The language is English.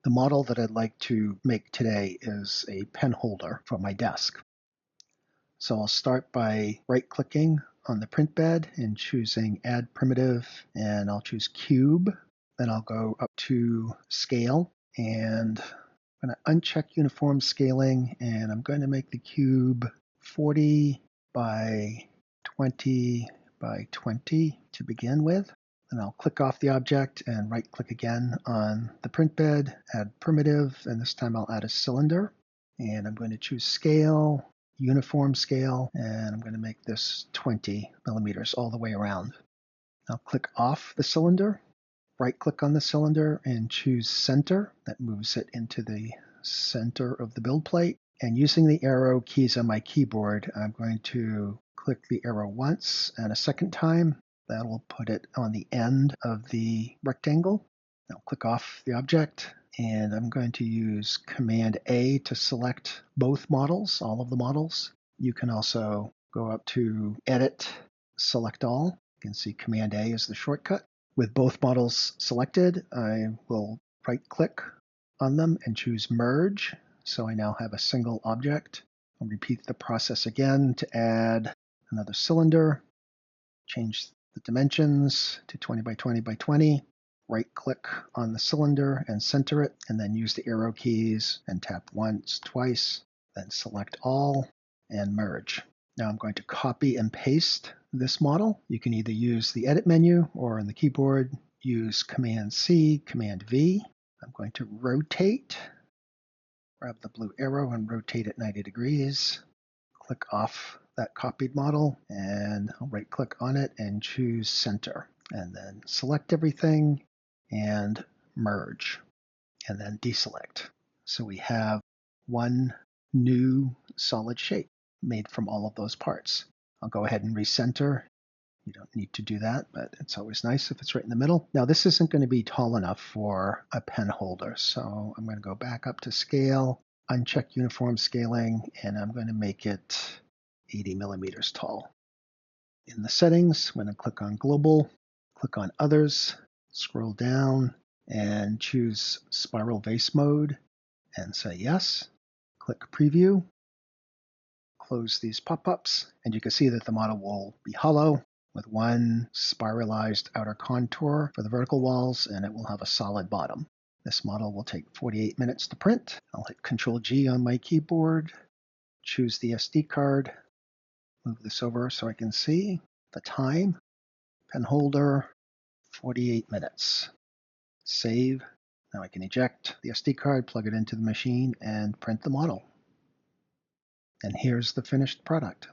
The model that I'd like to make today is a pen holder for my desk. So I'll start by right-clicking on the print bed and choosing Add Primitive, and I'll choose Cube. Then I'll go up to Scale, and I'm going to uncheck Uniform Scaling, and I'm going to make the cube 40 by 20 by 20 to begin with. And I'll click off the object and right click again on the print bed, add primitive, and this time I'll add a cylinder. And I'm going to choose scale, uniform scale, and I'm going to make this 20 millimeters all the way around. I'll click off the cylinder, right click on the cylinder and choose center. That moves it into the center of the build plate. And using the arrow keys on my keyboard, I'm going to click the arrow once and a second time. That will put it on the end of the rectangle. I'll click off the object, and I'm going to use Command A to select both models, all of the models. You can also go up to Edit, Select All. You can see Command A is the shortcut. With both models selected, I will right-click on them and choose Merge, so I now have a single object. I'll repeat the process again to add another cylinder, change the dimensions to 20 by 20 by 20, right-click on the cylinder and center it, and then use the arrow keys and tap once, twice, then select all and merge. Now I'm going to copy and paste this model. You can either use the edit menu or on the keyboard, use Command C, Command V. I'm going to rotate, grab the blue arrow and rotate it 90 degrees. Click off that copied model and I'll right click on it and choose center, and then select everything and merge, and then deselect. So we have one new solid shape made from all of those parts. I'll go ahead and recenter. You don't need to do that, but it's always nice if it's right in the middle. Now this isn't going to be tall enough for a pen holder, so I'm going to go back up to scale, uncheck uniform scaling, and I'm going to make it 80 millimeters tall. In the settings, I'm going to click on global, click on others, scroll down, and choose spiral vase mode and say yes. Click preview, close these pop-ups, and you can see that the model will be hollow with one spiralized outer contour for the vertical walls, and it will have a solid bottom. This model will take 48 minutes to print. I'll hit Control-G on my keyboard, choose the SD card, move this over so I can see the time. Pen holder, 48 minutes. Save. Now I can eject the SD card, plug it into the machine, and print the model. And here's the finished product.